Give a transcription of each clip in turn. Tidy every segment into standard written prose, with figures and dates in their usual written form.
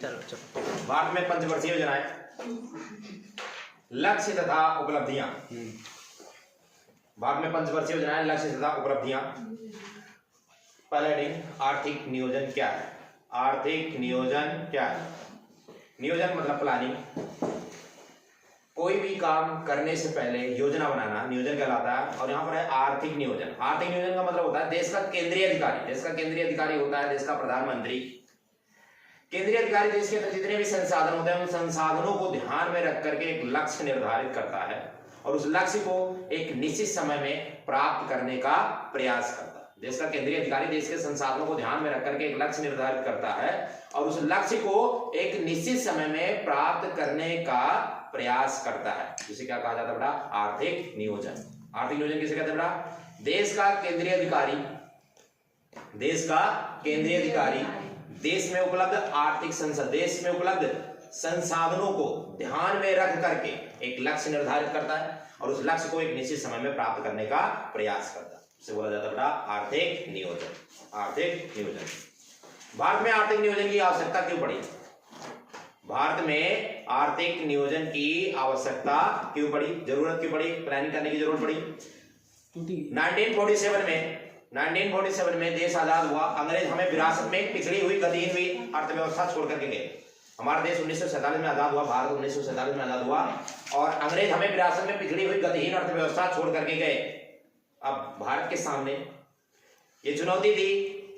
चलो भारत में पंचवर्षीय योजनाएं, लक्ष्य तथा उपलब्धियां। भारत में पंचवर्षीय योजनाएं, लक्ष्य तथा उपलब्धियां। पहला हेडिंग, आर्थिक नियोजन क्या है? आर्थिक नियोजन क्या है? नियोजन मतलब प्लानिंग। कोई भी काम करने से पहले योजना बनाना नियोजन कहलाता है। और यहाँ पर है आर्थिक नियोजन। आर्थिक नियोजन का मतलब होता है देश का केंद्रीय अधिकारी। देश का केंद्रीय अधिकारी होता है देश का प्रधानमंत्री। केंद्रीय अधिकारी देश के अंदर जितने भी संसाधन होते हैं उन संसाधनों को ध्यान में रख करके एक लक्ष्य निर्धारित करता है और उस लक्ष्य को एक निश्चित समय में प्राप्त करने का प्रयास करता है। देश का केंद्रीय अधिकारी देश के संसाधनों को ध्यान में रख करके एक लक्ष्य निर्धारित करता है और उस लक्ष्य को एक निश्चित समय में प्राप्त करने का प्रयास करता है, जिसे क्या कहा जाता है बेटा? आर्थिक नियोजन। आर्थिक नियोजन किसे कहते हैं बेटा? देश का केंद्रीय अधिकारी, देश का केंद्रीय अधिकारी देश में उपलब्ध आर्थिक देश में उपलब्ध संसाधनों को ध्यान में रख करके एक लक्ष्य निर्धारित करता है और उस लक्ष्य को एक निश्चित समय में प्राप्त करने का प्रयास करता है। इसे बोला जाता है बेटा आर्थिक नियोजन। आर्थिक नियोजन। भारत में आर्थिक नियोजन की आवश्यकता क्यों पड़ी? भारत में आर्थिक नियोजन की आवश्यकता क्यों पड़ी? जरूरत क्यों पड़ी? प्लानिंग करने की जरूरत पड़ी। 1947 में देश आजाद हुआ। अंग्रेज हमें विरासत में पिछड़ी हुई गतिहीन हुई अर्थव्यवस्था छोड़ करके गए। हमारा देश 1947 में आजाद हुआ, भारत 1947 में आजाद हुआ और अंग्रेज हमें विरासत में पिछड़ी हुई गतिहीन अर्थव्यवस्था छोड़ करके गए। अब भारत के सामने ये चुनौती थी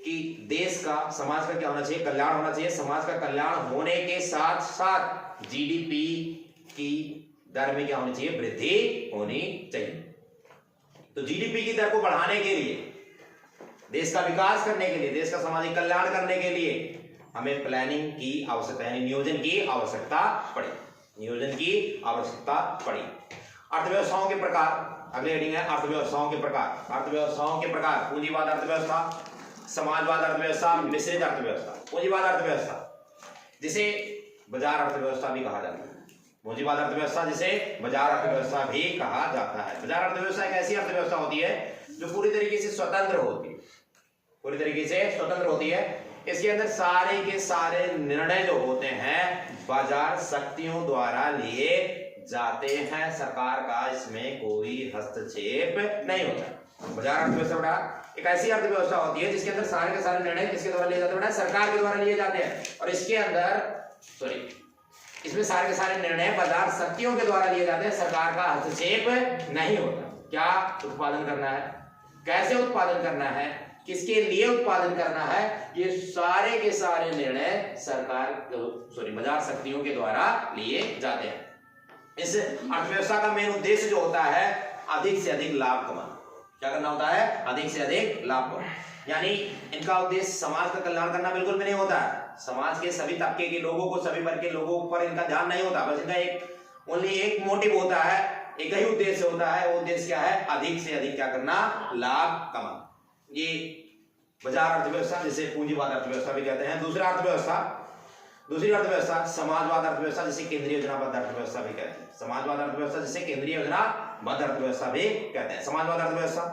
कि देश का, समाज का क्या होना चाहिए? कल्याण होना चाहिए। समाज का कल्याण होने के साथ साथ जीडीपी की दर में क्या होनी चाहिए? वृद्धि होनी चाहिए। तो जीडीपी की दर को बढ़ाने के लिए, देश का विकास करने के लिए, देश का सामाजिक कल्याण करने के लिए हमें प्लानिंग की आवश्यकता यानी नियोजन की आवश्यकता पड़ी। नियोजन की आवश्यकता पड़ी। अर्थव्यवस्थाओं के प्रकार, अगले हेडिंग है अर्थव्यवस्थाओं के प्रकार। अर्थव्यवस्थाओं के प्रकार, पूंजीवाद अर्थव्यवस्था, समाजवाद अर्थव्यवस्था, मिश्रित अर्थव्यवस्था। पूंजीवाद अर्थव्यवस्था जिसे बाजार अर्थव्यवस्था भी कहा जाता है। पूंजीवाद अर्थव्यवस्था जिसे बाजार अर्थव्यवस्था भी कहा जाता है। बाजार अर्थव्यवस्था एक ऐसी अर्थव्यवस्था होती है जो पूरी तरीके से स्वतंत्र होती है, पूरी तरीके से स्वतंत्र होती है। इसके अंदर सारे के सारे निर्णय जो होते हैं बाजार शक्तियों द्वारा लिए जाते हैं। सरकार का इसमें कोई हस्तक्षेप नहीं होता। बाजार अर्थव्यवस्था बेटा एक ऐसी अर्थव्यवस्था होती है जिसके अंदर सारे के सारे निर्णय किसके द्वारा लिए जाते हैं बेटा? सरकार के द्वारा लिए जाते हैं। और इसके अंदर इसमें सारे के सारे निर्णय बाजार शक्तियों के द्वारा लिए जाते हैं। सरकार का हस्तक्षेप नहीं होता। क्या उत्पादन करना है, कैसे उत्पादन करना है, किसके लिए उत्पादन करना है, ये सारे के सारे निर्णय बाजार शक्तियों के द्वारा लिए जाते हैं। इस अर्थव्यवस्था का मेन उद्देश्य जो होता है अधिक से अधिक लाभ कमाना। क्या करना होता है? अधिक से अधिक लाभ कमाना। यानी इनका उद्देश्य समाज का कल्याण करना बिल्कुल भी नहीं होता है। समाज के सभी तबके के लोगों को, सभी वर्ग के लोगों पर इनका ध्यान नहीं होता। बस इनका ओनली एक मोटिव होता है, एक ही उद्देश्य होता है। वो उद्देश्य क्या है? अधिक से अधिक क्या करना? लाभ कमाना। ये बाजार अर्थव्यवस्था जिसे पूंजीवाद अर्थव्यवस्था भी कहते हैं। दूसरी अर्थव्यवस्था समाजवाद अर्थव्यवस्था जिसे केंद्रीय योजनाबद्ध अर्थव्यवस्था भी कहते हैं। समाजवाद अर्थव्यवस्था जिसे केंद्रीय योजनाबद्ध अर्थव्यवस्था भी कहते हैं। समाजवाद अर्थव्यवस्था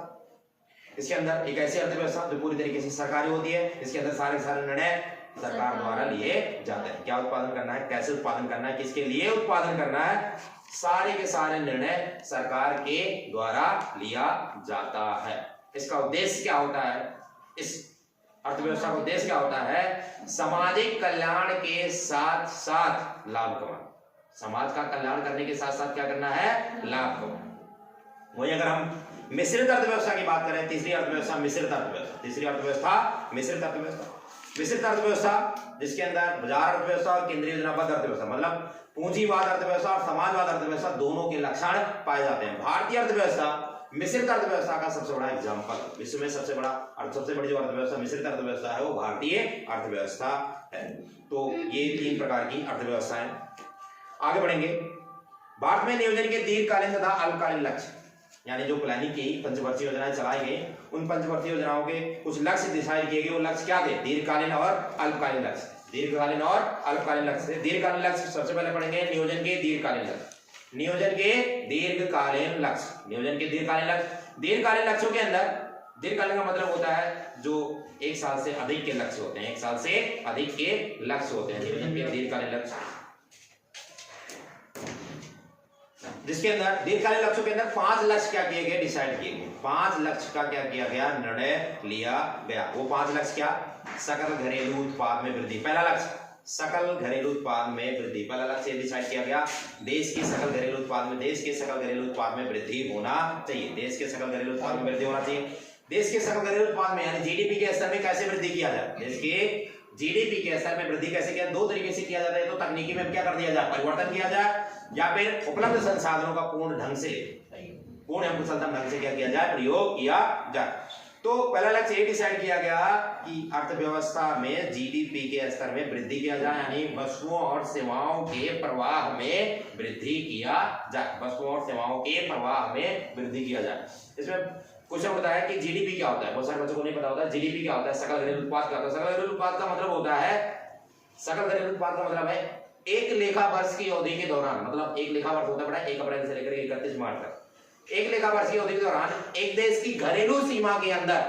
इसके अंदर एक ऐसी अर्थव्यवस्था जो पूरी तरीके से सरकारी होती है। इसके अंदर सारे सारे निर्णय सरकार द्वारा लिए जाते हैं। क्या उत्पादन करना है, कैसे उत्पादन करना है, किसके लिए उत्पादन करना है, सारे के सारे निर्णय सरकार के द्वारा लिया जाता है। इसका उद्देश्य क्या होता है? इस अर्थव्यवस्था का उद्देश्य क्या होता है? सामाजिक कल्याण के साथ साथ लाभ कमाना। समाज का कल्याण करने के साथ साथ क्या करना है? लाभ कमाना। वही अगर हम मिश्रित अर्थव्यवस्था की बात करें, तीसरी अर्थव्यवस्था मिश्रित अर्थव्यवस्था। तीसरी अर्थव्यवस्था मिश्रित अर्थव्यवस्था। मिश्रित अर्थव्यवस्था जिसके अंदर बाजार अर्थव्यवस्था और केंद्रीय योजनाबद्ध अर्थव्यवस्था मतलब पूंजीवाद अर्थव्यवस्था और समाजवाद अर्थव्यवस्था दोनों के लक्षण पाए जाते हैं। भारतीय अर्थव्यवस्था मिश्रित अर्थव्यवस्था का सबसे बड़ा एग्जाम्पल, विश्व में सबसे बड़ी जो अर्थव्यवस्था मिश्रित अर्थव्यवस्था है वो भारतीय अर्थव्यवस्था है। तो ये 3 प्रकार की अर्थव्यवस्थाएं। आगे बढ़ेंगे। भारत में नियोजन के दीर्घकालीन तथा अल्पकालीन लक्ष्य यानी जो प्लानिंग की पंचवर्षीय योजनाएं चलाई गई, उन पंचवर्षीय योजनाओं के कुछ लक्ष्य डिसाइड किए गए। वो लक्ष्य क्या थे? दीर्घकालीन और अल्पकालीन लक्ष्य। दीर्घकालीन और अल्पकालीन लक्ष्य। दीर्घकालीन लक्ष्य सबसे पहले पढ़ेंगे नियोजन के दीर्घकालीन लक्ष्य। नियोजन के दीर्घकालीन लक्ष्य। नियोजन के दीर्घकालीन लक्ष्य। दीर्घकालीन लक्ष्यों के अंदर दीर्घकालीन का मतलब होता है जो 1 साल से अधिक के लक्ष्य होते हैं, 1 साल से अधिक के लक्ष्य होते हैं, दीर्घकालीन लक्ष्य, जिसके अंदर दीर्घकालीन लक्ष्यों के अंदर 5 लक्ष्य क्या किए गए, डिसाइड किए गए। 5 लक्ष्य का क्या किया गया, निर्णय लिया गया। वो 5 लक्ष्य क्या, सकल घरेलू उत्पाद में वृद्धि, पहला लक्ष्य सकल घरेलू उत्पाद में वृद्धि, पहला लक्ष्य डिसाइड किया गया, देश के सकल घरेलू उत्पाद में वृद्धि होना चाहिए, देश के सकल घरेलू उत्पाद में वृद्धि होना चाहिए। देश के सकल घरेलू उत्पाद में यानी जीडीपी के स्तर में कैसे वृद्धि किया जाए, देश के जीडीपी के स्तर में वृद्धि कैसे किया, 2 तरीके से किया जाता है। तो तकनीकी में क्या कर दिया जाए, परिवर्तन किया जाए, या फिर उपलब्ध संसाधनों का पूर्ण ढंग से क्या किया जाए, प्रयोग किया जाए। तो पहला लक्ष्य ये डिसाइड किया गया कि अर्थव्यवस्था में जीडीपी के स्तर में वृद्धि किया जाए, यानी वस्तुओं और सेवाओं के प्रवाह में वृद्धि किया जाए, वस्तुओं और सेवाओं के प्रवाह में वृद्धि किया जाए। इसमें क्वेश्चन होता है कि जीडीपी क्या होता है, बहुत सारे बच्चों को नहीं पता होता है जीडीपी क्या होता है, सकल घरेलू उत्पाद क्या होता है। सकल घरेलू उत्पाद का मतलब होता है, सकल घरेलू उत्पाद का मतलब है एक लेखा वर्ष की अवधि के दौरान, मतलब एक लेखा वर्ष होता है 1 अप्रैल से लेकर 31 मार्च तक, एक लेखा वर्ष की अवधि के दौरान एक देश की घरेलू सीमा के अंदर,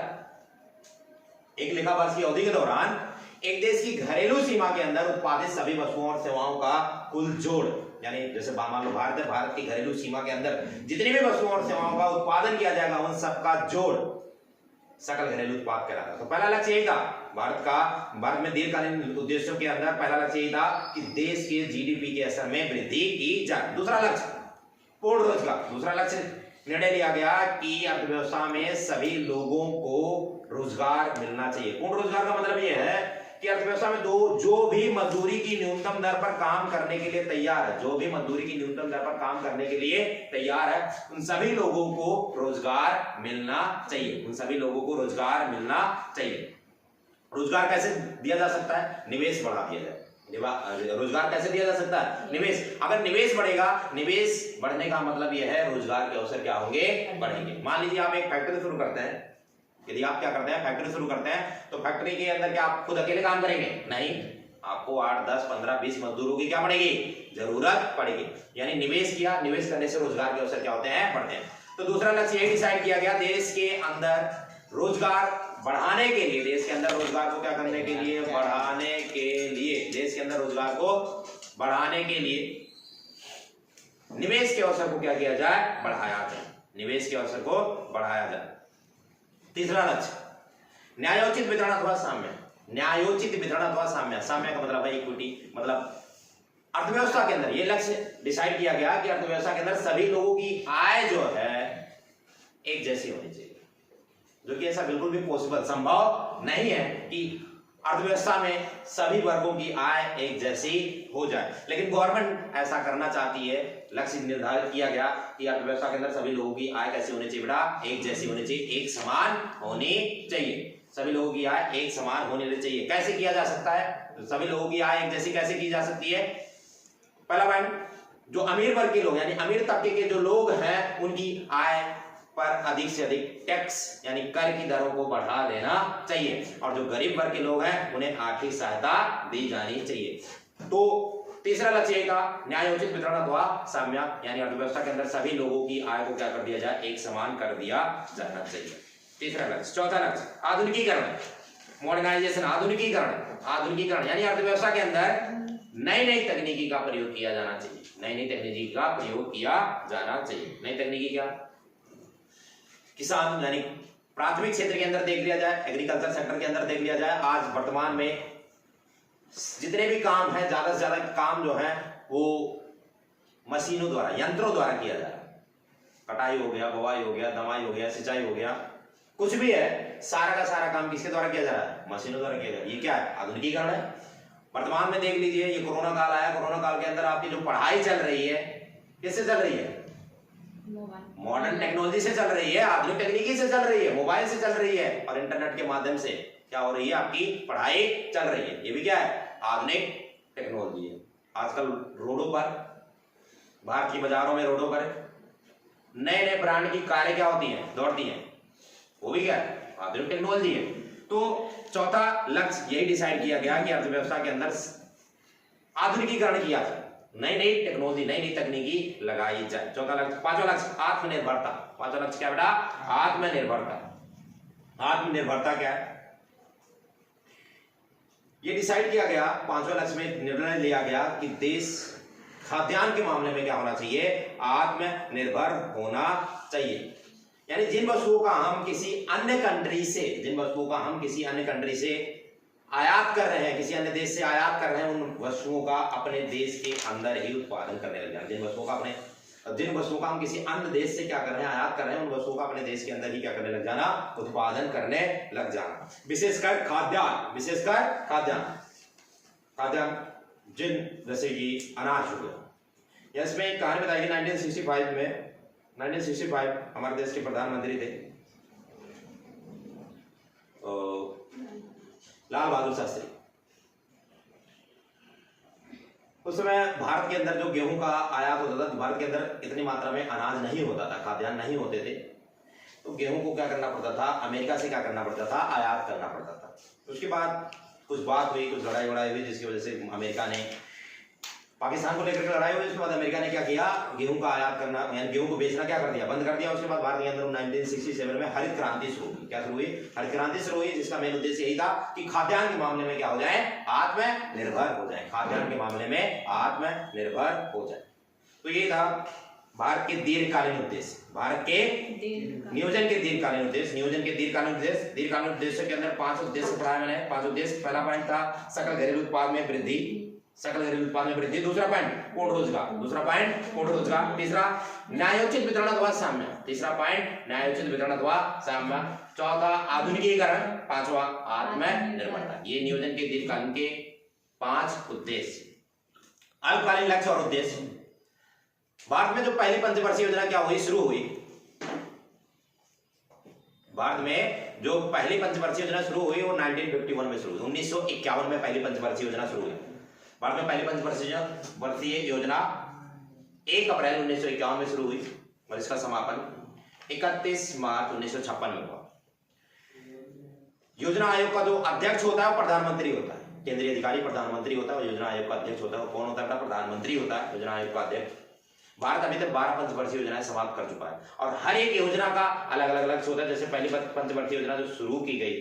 एक लेखा वर्ष की अवधि के दौरान एक देश की घरेलू सीमा के अंदर उत्पादित सभी वस्तुओं और सेवाओं का कुल जोड़, यानी जैसे मान लो भारत है, भारत की घरेलू सीमा के अंदर जितनी भी वस्तुओं और सेवाओं का उत्पादन किया जाएगा उन सबका जोड़ सकल घरेलू उत्पाद कहलाता है। तो पहला लक्ष्य यही था भारत में दीर्घकालीन उद्देश्यों के अंदर पहला लक्ष्य यही था कि देश के जीडीपी के स्तर में वृद्धि की जाए। दूसरा लक्ष्य पूर्ण रोजगार, दूसरा लक्ष्य निर्णय लिया गया कि अर्थव्यवस्था में सभी लोगों को रोजगार मिलना चाहिए। पूर्ण रोजगार का मतलब यह है कि अर्थव्यवस्था में जो भी मजदूरी की न्यूनतम दर पर काम करने के लिए तैयार है, जो भी मजदूरी की न्यूनतम दर पर काम करने के लिए तैयार है, उन सभी लोगों को रोजगार मिलना चाहिए, उन सभी लोगों को रोजगार मिलना चाहिए। रोजगार कैसे दिया जा सकता है, निवेश बढ़ा दिया जाए। रोजगार कैसे दिया जा सकता है, निवेश, अगर निवेश बढ़ेगा, निवेश बढ़ने का मतलब यह है रोजगार के अवसर क्या होंगे, बढ़ेंगे। मान लीजिए आप एक फैक्ट्री शुरू करते हैं, यदि आप क्या करते हैं, फैक्ट्री शुरू करते हैं, तो फैक्ट्री के अंदर क्या आप खुद अकेले काम करेंगे, नहीं, आपको 8, 10, 15, 20 मजदूरों की क्या पड़ेगी, जरूरत पड़ेगी। यानी निवेश किया, निवेश करने से रोजगार के अवसर क्या होते हैं, बढ़ते हैं। तो दूसरा लक्ष्य यही डिसाइड किया गया, देश के अंदर रोजगार बढ़ाने के लिए, देश के अंदर रोजगार को क्या करने के लिए, बढ़ाने के लिए, देश के अंदर रोजगार को बढ़ाने के लिए निवेश के अवसर को क्या किया जाए, बढ़ाया जाए, निवेश के अवसर को बढ़ाया जाए। तीसरा लक्ष्य न्यायोचित वितरण अथवा साम्य, न्यायोचित वितरण अथवा साम्य, साम्य का मतलब है इक्विटी, मतलब अर्थव्यवस्था के अंदर ये लक्ष्य डिसाइड किया गया कि अर्थव्यवस्था के अंदर सभी लोगों की आय जो है एक जैसी होनी चाहिए, जो कि ऐसा बिल्कुल भी पॉसिबल, संभव नहीं है कि अर्थव्यवस्था में सभी वर्गों की आय एक जैसी हो जाए, लेकिन गवर्नमेंट ऐसा करना चाहती है। लक्ष्य निर्धारित किया गया कि अर्थव्यवस्था के अंदर सभी लोगों की आय कैसी होनी चाहिए बेटा, एक जैसी होनी चाहिए, एक समान होनी चाहिए, सभी लोगों की आय एक समान होनी चाहिए। कैसे किया जा सकता है, तो सभी लोगों की आय एक जैसी कैसे की जा सकती है, पहला पॉइंट, जो अमीर वर्ग के लोग यानी अमीर तबके के जो लोग हैं उनकी आय पर अधिक से अधिक टैक्स यानी कर की दरों को बढ़ा देना चाहिए, और जो गरीब वर्ग के लोग हैं उन्हें आर्थिक सहायता दी जानी चाहिए। तो तीसरा लक्ष्य का न्यायोचित वितरण अथवा साम्य, यानी अर्थव्यवस्था के अंदर सभी लोगों की आय को क्या कर दिया जाए, एक समान कर दिया जाना चाहिए, तीसरा लक्ष्य। चौथा लक्ष्य आधुनिकीकरण, मॉडर्नाइजेशन, आधुनिकीकरण यानी अर्थव्यवस्था के अंदर नई नई तकनीकी का प्रयोग किया जाना चाहिए, नई नई तकनीकी का प्रयोग किया जाना चाहिए। नई तकनीकी क्या, किसान यानी प्राथमिक क्षेत्र के अंदर देख लिया जाए, एग्रीकल्चर सेक्टर के अंदर देख लिया जाए, आज वर्तमान में जितने भी काम है, ज्यादा से ज्यादा काम जो है वो मशीनों द्वारा, यंत्रों द्वारा किया जा रहा है। कटाई हो गया, बुवाई हो गया, दवाई हो गया, सिंचाई हो गया, कुछ भी है, सारा का सारा काम किसके द्वारा किया जा रहा है, मशीनों द्वारा किया जा रहा है। ये क्या है, आधुनिकीकरण है। वर्तमान में देख लीजिए, ये कोरोना काल आया, कोरोना काल के अंदर आपकी जो पढ़ाई चल रही है किससे चल रही है, मॉडर्न टेक्नोलॉजी से चल रही है, आधुनिक तकनीकी से चल रही है, मोबाइल से चल रही है, और इंटरनेट के माध्यम से क्या हो रही है, आपकी पढ़ाई चल रही है। ये भी क्या है, आधुनिक टेक्नोलॉजी है। आजकल रोडों पर, भारत की बाजारों में रोडों पर नए नए ब्रांड की कारें क्या होती हैं, दौड़ती हैं, वो भी क्या है, आधुनिक टेक्नोलॉजी है। तो चौथा लक्ष्य यही डिसाइड किया गया कि अर्थव्यवस्था के अंदर आधुनिकीकरण किया जाए, नई नई टेक्नोलॉजी, नई नई तकनीकी लगाई जाए। चौथा लक्ष्य। पांचवा लक्ष्य आत्मनिर्भरता, पांचवा लक्ष्य क्या बेटा, आत्मनिर्भरता। आत्मनिर्भरता क्या है? ये डिसाइड किया गया, 5वें लक्ष्य में निर्णय लिया गया कि देश खाद्यान्न के मामले में क्या होना चाहिए? आत्मनिर्भर होना चाहिए। यानी जिन वस्तुओं का हम किसी अन्य कंट्री से, आयात कर रहे हैं, किसी अन्य देश से आयात कर रहे हैं, उन वस्तुओं का अपने देश के अंदर ही उत्पादन करने लग जाना। जिन वस्तुओं का हम किसी अन्य देश से क्या कर रहे हैं? आयात कर रहे हैं, उन वस्तुओं का अपने देश के अंदर ही क्या करने लग जाना? उत्पादन करने लग जाना। विशेषकर खाद्यान्न जिन जैसे कि अनाज हो गया। इसमें एक कहानी बताई गई 1965 हमारे देश के प्रधानमंत्री थे लाल बहादुर शास्त्री। उस समय भारत के अंदर जो गेहूं का आयात होता था, भारत के अंदर इतनी मात्रा में अनाज नहीं होता था, खाद्यान्न नहीं होते थे, तो गेहूं को क्या करना पड़ता था? अमेरिका से क्या करना पड़ता था? आयात करना पड़ता था। उसके बाद कुछ बात हुई, कुछ लड़ाई हुई, जिसकी वजह से अमेरिका ने, पाकिस्तान को लेकर के लड़ाई हुई। उसके बाद अमेरिका ने क्या किया? गेहूं का आयात करना, यानी गेहूं को बेचना क्या कर दिया? बंद कर दिया। उसके बाद भारत के अंदर 1967 में हरित क्रांति शुरू हुई। क्या शुरू हुई? हरित क्रांति शुरू हुई, जिसका मेन उद्देश्य यही था कि खाद्यान्न के मामले में क्या हो जाए? आत्मनिर्भर हो जाए। खाद्यान्न के मामले में आत्मनिर्भर हो जाए। तो ये था भारत के दीर्घकालीन उद्देश्य, भारत के नियोजन के दीर्घकालीन उद्देश्य के अंदर 5 उद्देश्य पढ़ाया मैंने। 5 उद्देश्य। पहला पॉइंट था सकल घरेलू उत्पाद में वृद्धि, दूसरा पॉइंट पूर्ण रोजगार, तीसरा न्यायोचित वितरण अथवा साम्य, चौथा आधुनिकीकरण, पांचवा आत्मनिर्भरता। ये नियोजन के दीर्घकालीन के 5 उद्देश्य। अल्पकालीन लक्ष्य और उद्देश्य। भारत में जो पहली पंचवर्षीय योजना क्या हुई? शुरू हुई। भारत में जो पहली पंचवर्षीय योजना शुरू हुई वो 1951 में शुरू हुई। 1951 में पहली पंचवर्षीय योजना शुरू हुई। भारत में पहली पंचवर्षीय योजना 1 अप्रैल 1951 में शुरू हुई और इसका समापन 31 मार्च 1956 में हुआ। योजना आयोग का जो अध्यक्ष होता है वो प्रधानमंत्री होता है, केंद्रीय अधिकारी प्रधानमंत्री होता है। योजना आयोग का अध्यक्ष होता है, कौन होता है? प्रधानमंत्री होता है योजना आयोग का अध्यक्ष। भारत अभी तक 12 पंचवर्षीय योजनाएं समाप्त कर चुका है और हर एक योजना का अलग अलग लक्ष्य होता है। जैसे पहली पंचवर्षीय योजना जो शुरू की गई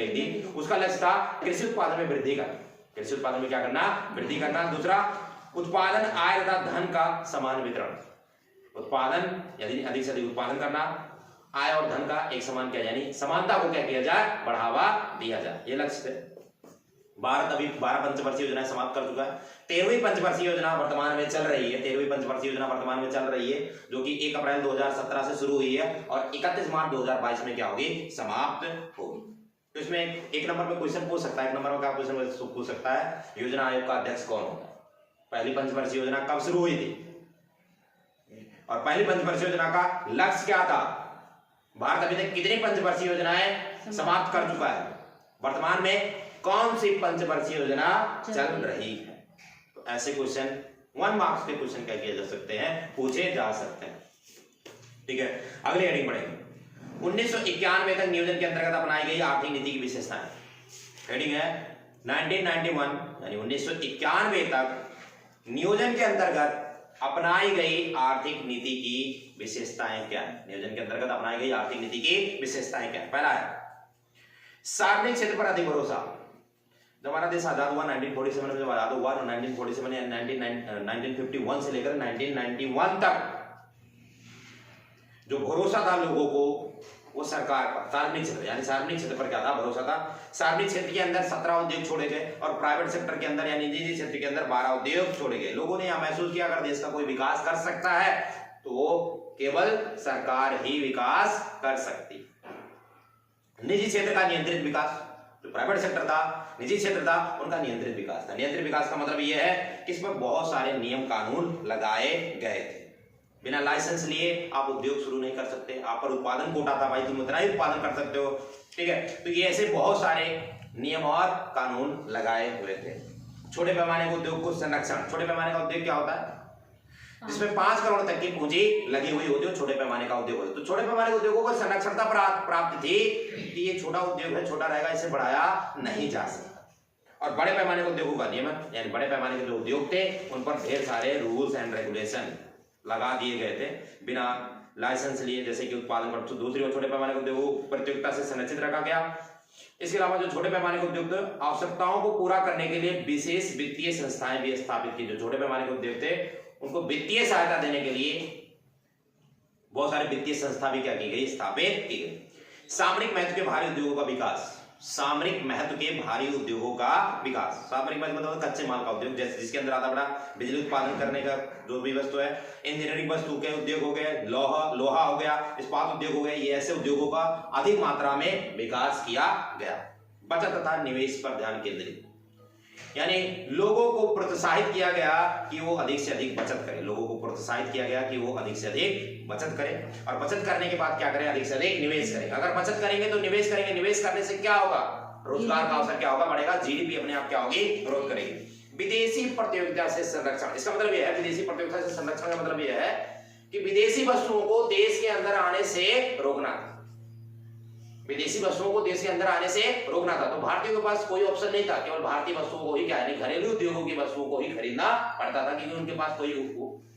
थी उसका लक्ष्य था कृषि उत्पादन में वृद्धि करना। कृषि उत्पादन में क्या करना? वृद्धि करना। दूसरा, उत्पादन, आय तथा धन का समान वितरण। उत्पादन यदि अधिक से अधिक उत्पादन करना, आय और धन का एक समान किया, यानी समानता को क्या किया जाए? बढ़ावा दिया जाए। ये लक्ष्य थे। भारत अभी 12 पंचवर्षीय योजनाएं समाप्त कर चुका है। 13वीं पंचवर्षीय योजना वर्तमान में चल रही है, जो कि 1 अप्रैल 2017 से शुरू हुई है और 31 मार्च 2022 में क्या होगी? समाप्त होगी। तो इसमें एक नंबर पे क्वेश्चन पूछ सकता है, एक नंबर में क्या क्वेश्चन पूछ सकता है? योजना आयोग का अध्यक्ष कौन होता है? पहली पंचवर्षीय योजना कब शुरू हुई थी और पहली पंचवर्षीय योजना का लक्ष्य क्या था? भारत अभी तक कितनी पंचवर्षीय योजनाएं समाप्त कर चुका है? वर्तमान में कौन सी पंचवर्षीय योजना चल रही है? तो ऐसे क्वेश्चन 1 मार्क्स के क्वेश्चन क्या किए जा सकते हैं? पूछे जा सकते हैं। ठीक है, अगली हेडिंग पढ़ेंगे। 1991 तक नियोजन के अंतर्गत अपनाई गई आर्थिक नीति की विशेषताएं। हेडिंग है 1991, यानी 1991 तक नियोजन के अंतर्गत अपनाई गई आर्थिक नीति की विशेषताएं क्या है? नियोजन के अंतर्गत अपनाई गई आर्थिक नीति की विशेषताएं क्या है? पहला है सार्वजनिक क्षेत्र पर अधिक भरोसा। जब हमारा देश आजाद हुआ 1947 में, जब आजाद हुआ तो 1947 या 1951 से लेकर 1991 तक जो भरोसा था लोगों को वो सरकार पर, सार्वजनिक क्षेत्र, यानी सार्वजनिक क्षेत्र पर क्या था? भरोसा था। सार्वजनिक क्षेत्र के अंदर 17 उद्योग छोड़े गए और प्राइवेट सेक्टर के अंदर यानी निजी क्षेत्र के अंदर 12 उद्योग छोड़े गए। लोगों ने यह महसूस किया अगर देश का कोई विकास कर सकता है तो वो केवल सरकार ही विकास कर सकती। निजी क्षेत्र का नियंत्रित विकास, जो प्राइवेट सेक्टर था, निजी क्षेत्र था, उनका नियंत्रित विकास था। नियंत्रित विकास का मतलब यह है कि इसमें बहुत सारे नियम कानून लगाए गए थे। बिना लाइसेंस लिए आप उद्योग शुरू नहीं कर सकते। आप पर उत्पादन कोटा था, भाई तुम उतना ही उत्पादन कर सकते हो। ठीक है, तो ये ऐसे बहुत सारे नियम और कानून लगाए हुए थे। छोटे पैमाने के उद्योग को संरक्षण। छोटे पैमाने का उद्योग क्या होता है? जिसमें 5 करोड़ तक की पूंजी लगी हुई होती है, छोटे पैमाने का उद्योग होता है। तो छोटे पैमाने के उद्योगों को संरक्षणता प्राप्त थी कि ये छोटा उद्योग है, छोटा रहेगा, इसे बढ़ाया नहीं जा सकता। और बड़े पैमाने के उद्योगों का नियमन, यानी बड़े पैमाने के जो उद्योग थे उन पर ढेर सारे रूल्स एंड रेगुलेशन, लगा दिए गए थे बिना लाइसेंस लिए, जैसे कि उत्पादन पर। तो दूसरी ओर छोटे पैमाने के उद्योगों को प्रतियोगिता से संरक्षित रखा गया। इसके अलावा जो छोटे पैमाने के उद्योग थे, आवश्यकताओं को पूरा करने के लिए विशेष वित्तीय संस्थाएं भी स्थापित की। जो छोटे पैमाने के उद्योग थे उनको वित्तीय सहायता देने के लिए बहुत सारे वित्तीय संस्था भी क्या की गई, स्थापित की गई। सामरिक महत्व के भारी उद्योगों का विकास। सामरिक महत्व के भारी उद्योगों का विकास। सामरिक महत्व मतलब कच्चे माल का उद्योग, जैसे जिसके अंदर आता बड़ा बिजली उत्पादन करने का जो भी वस्तु है, इंजीनियरिंग वस्तु के उद्योग हो गए, लोहा हो गया, इस्पात उद्योग हो गए, ये ऐसे उद्योगों का अधिक मात्रा में विकास किया गया। बचत तथा निवेश पर ध्यान केंद्रित, यानी लोगों को प्रोत्साहित किया गया कि वो अधिक से अधिक बचत करें। लोगों को प्रोत्साहित किया गया कि वो अधिक से अधिक बचत करें, और बचत करने के बाद क्या करें, अधिक से अधिक निवेश करें। अगर बचत करेंगे तो निवेश करेंगे, निवेश करने से क्या होगा, रोजगार का अवसर क्या होगा, बढ़ेगा, जीडीपी अपने आप क्या होगी, ग्रोथ करेगी। विदेशी प्रतियोगिता से संरक्षण, इसका मतलब यह है, विदेशी प्रतियोगिता से संरक्षण का मतलब यह है कि विदेशी वस्तुओं को देश के अंदर आने से रोकना। विदेशी वस्तुओं को देश के अंदर आने से रोकना था। तो भारतीयों के पास कोई ऑप्शन नहीं था, केवल भारतीय वस्तुओं को ही, क्या है, घरेलू उद्योगों की वस्तुओं को ही खरीदना पड़ता था, क्योंकि उनके पास कोई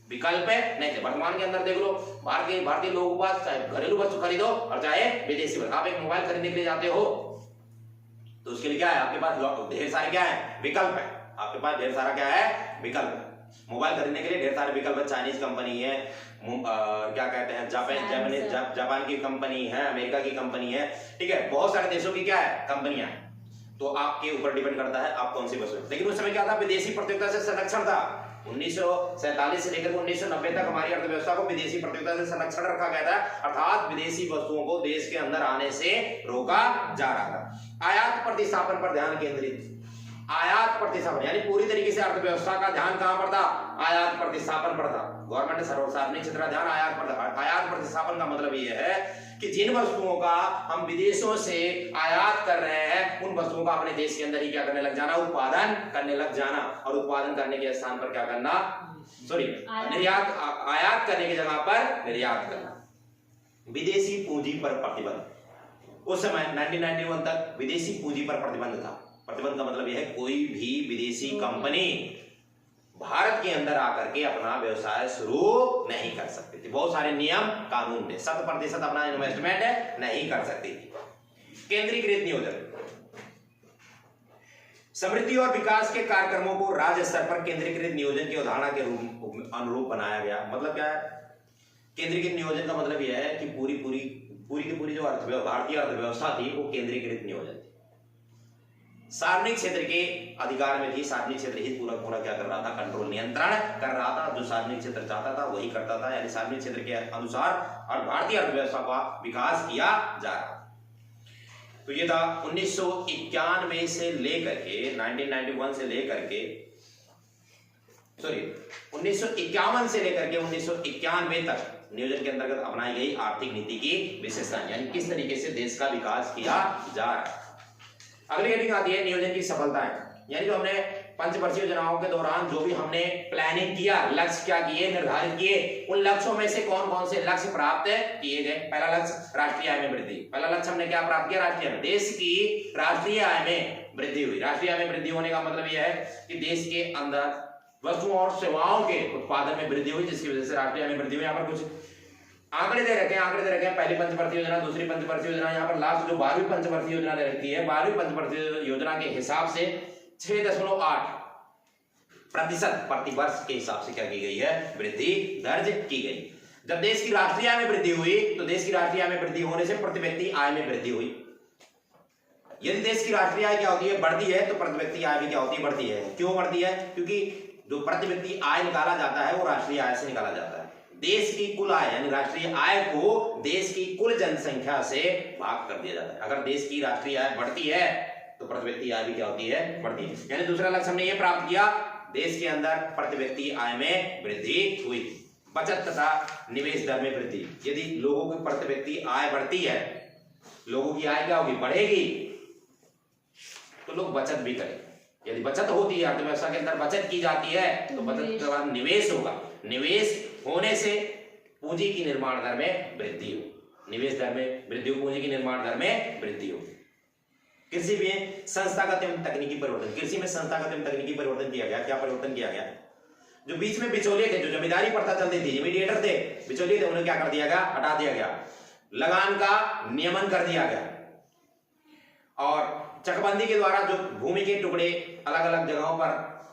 विकल्प नहीं थे। वर्तमान के अंदर देख लो, भारतीय लोगों के पास चाहे घरेलू वस्तु खरीदो और चाहे विदेशी वस्तु। आप एक मोबाइल खरीदने के लिए जाते हो तो उसके लिए क्या है, आपके पास ढेर सारे क्या है, विकल्प है। आपके पास ढेर सारा क्या है, विकल्प है। मोबाइल खरीदने के लिए ढेर सारे विकल्प है। चाइनीज कंपनी है, क्या कहते हैं, जापान की कंपनी है, अमेरिका की कंपनी है, ठीक है, बहुत सारे देशों की क्या है, कंपनियां हैं। तो आपके ऊपर डिपेंड करता है आप कौन सी वस्तु। लेकिन उस समय क्या था, विदेशी प्रतियोगिता से संरक्षण था। 1947 से लेकर 1990 तक हमारी अर्थव्यवस्था को विदेशी प्रतियोगिता से संरक्षण रखा गया था, अर्थात विदेशी वस्तुओं को देश के अंदर आने से रोका जा रहा था। आयात प्रतिस्थापन पर ध्यान केंद्रित। आयात प्रतिस्थापन यानी पूरी तरीके से अर्थव्यवस्था का ध्यान कहां पर था, आयात प्रतिस्थापन पर था। गवर्नमेंट सार्वजनिक क्षेत्र का ध्यान आयात पर था। आयात प्रतिस्थापन का मतलब यह है कि जिन वस्तुओं का हम विदेशों से आयात कर रहे हैं, उन वस्तुओं का अपने देश के अंदर ही क्या करने लग जाना, उत्पादन करने लग जाना, और उत्पादन करने के स्थान पर क्या करना, निर्यात, आयात करने की जगह पर निर्यात करना। विदेशी पूंजी पर प्रतिबंध। उस समय 1991 तक विदेशी पूंजी पर प्रतिबंध था। प्रतिबंध का मतलब यह है कोई भी विदेशी कंपनी भारत के अंदर आकर के अपना व्यवसाय शुरू नहीं कर सकती थी। बहुत सारे नियम कानून थे, 100% अपना इन्वेस्टमेंट नहीं कर सकती थी। केंद्रीकृत नियोजन। समृद्धि और विकास के कार्यक्रमों को राज्य स्तर पर केंद्रीकृत नियोजन की अवधारणा के अनुरूप बनाया गया। मतलब क्या है, केंद्रीकृत नियोजन का मतलब यह है कि पूरी की पूरी जो भारतीय अर्थव्यवस्था थी वो केंद्रीकृत नियोजन थी, सार्वजनिक क्षेत्र के अधिकार में थी। सार्वजनिक क्षेत्र ही पूरा क्या कर रहा था, कंट्रोल, नियंत्रण कर रहा था। जो सार्वजनिक क्षेत्र चाहता था वही करता था, यानी सार्वजनिक क्षेत्र के अनुसार और भारतीय अर्थव्यवस्था का विकास किया जा रहा। तो ये था 1991 से लेकर के 1991 से लेकर के 1951 से लेकर के 1991 तक नियोजन के अंतर्गत अपनाई गई आर्थिक नीति की विशेषताएं, यानी किस तरीके से देश का विकास किया जा रहा है। अगली हेडिंग आती है नियोजन की सफलताएं, यानी जो हमने पंचवर्षीय योजनाओं के दौरान जो भी हमने प्लानिंग किया, लक्ष्य क्या किए, निर्धारित किए, उन लक्ष्यों में से कौन कौन से लक्ष्य प्राप्त किए गए। पहला लक्ष्य राष्ट्रीय आय में वृद्धि। पहला लक्ष्य हमने क्या प्राप्त किया, राष्ट्रीय आय, देश की राष्ट्रीय आय में वृद्धि हुई। राष्ट्रीय आय में वृद्धि होने का मतलब यह है कि देश के अंदर वस्तुओं और सेवाओं के उत्पादन में वृद्धि हुई, जिसकी वजह से राष्ट्रीय आय में वृद्धि हुई। यहाँ पर कुछ आंकड़े दे रखे हैं, पहली पंचवर्षीय योजना, दूसरी पंचवर्षीय योजना, यहाँ पर लास्ट जो 12वीं पंचवर्षीय योजना दे रखी है, 12वीं पंचवर्षीय योजना के हिसाब से 6.8% प्रतिवर्ष के हिसाब से क्या की गई है, वृद्धि दर्ज की गई। जब देश की राष्ट्रीय आय में वृद्धि हुई तो देश की राष्ट्रीय आय में वृद्धि होने से प्रति व्यक्ति आय में वृद्धि हुई। यदि देश की राष्ट्रीय आय क्या होती है, बढ़ती है, तो प्रति व्यक्ति आय भी क्या होती है, बढ़ती है। क्यों बढ़ती है, क्योंकि जो प्रति व्यक्ति आय निकाला जाता है वो राष्ट्रीय आय से निकाला जाता है। देश की कुल आय यानी राष्ट्रीय आय को देश की कुल जनसंख्या से भाग कर दिया जाता है। अगर देश की राष्ट्रीय आय बढ़ती है तो प्रति व्यक्ति आय भी क्या होती है, बढ़ती है। यानी दूसरा लक्ष्य हमने ये प्राप्त किया, देश के अंदर प्रति व्यक्ति आय में वृद्धि हुई। बचत तथा निवेश दर में वृद्धि। यदि लोगों की प्रति व्यक्ति आय बढ़ती है, लोगों की आय क्या होगी, बढ़ेगी, तो लोग बचत भी करेंगे। यदि बचत होती है, अर्थव्यवस्था के अंदर बचत की जाती है, तो बचत के बाद निवेश होगा। निवेश होने से पूंजी की निर्माण दर में वृद्धि हो, निवेश दर में वृद्धि हो, पूंजी की निर्माण दर में वृद्धि हो। कृषि में संस्थागत एवं तकनीकी परिवर्तन। कृषि में संस्थागत एवं तकनीकी परिवर्तन किया गया। क्या परिवर्तन किया गया, जो बीच में बिचौलिए थे, जो जमींदारी प्रथा चलती थी, मीडिएटर थे, बिचौलिए थे, उन्हें क्या कर दिया गया, हटा दिया गया। लगान का नियमन कर दिया गया और चकबंदी के द्वारा जो भूमि के टुकड़े अलग अलग जगहों पर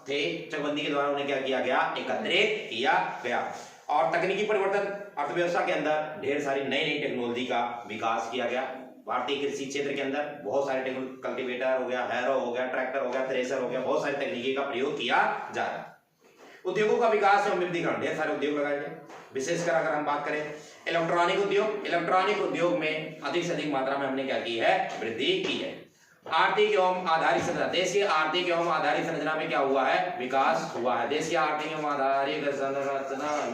थे, चकबंदी के द्वारा उन्हें क्या किया गया, एकत्रित किया गया। और तकनीकी परिवर्तन, अर्थव्यवस्था के अंदर ढेर सारी नई नई टेक्नोलॉजी का विकास किया गया। भारतीय कृषि क्षेत्र के अंदर बहुत सारे कल्टीवेटर हो गया, हैरो हो गया, ट्रैक्टर हो गया, थ्रेसर हो गया, बहुत सारी तकनीकी का प्रयोग किया जा रहा है। उद्योगों का विकास एवं वृद्धिकरण, ढेर सारे उद्योग लगाए गए। विशेषकर अगर हम बात करें इलेक्ट्रॉनिक उद्योग, इलेक्ट्रॉनिक उद्योग में अधिक से अधिक मात्रा में हमने क्या की है, वृद्धि की है। आर्थिक एवं आधारित संरचना, देश की आर्थिक एवं आधारित संरचना में क्या हुआ है, विकास हुआ है। देश की आर्थिक एवं आधारित संरचना में